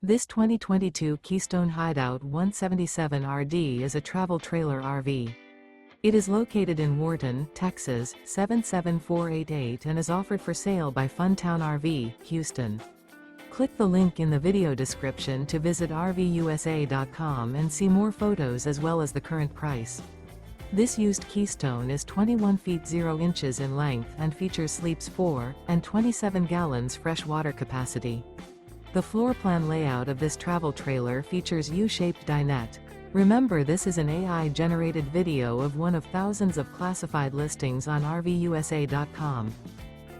This 2022 Keystone Hideout 177RD is a travel trailer RV. It is located in Wharton, Texas, 77488 and is offered for sale by Funtown RV, Houston. Click the link in the video description to visit RVUSA.com and see more photos as well as the current price. This used Keystone is 21 feet 0 inches in length and features sleeps 4 and 27 gallons fresh water capacity. The floor plan layout of this travel trailer features U-Shaped Dinette. Remember, this is an AI-generated video of one of thousands of classified listings on RVUSA.com.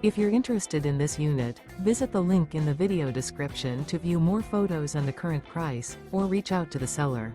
If you're interested in this unit, visit the link in the video description to view more photos and the current price, or reach out to the seller.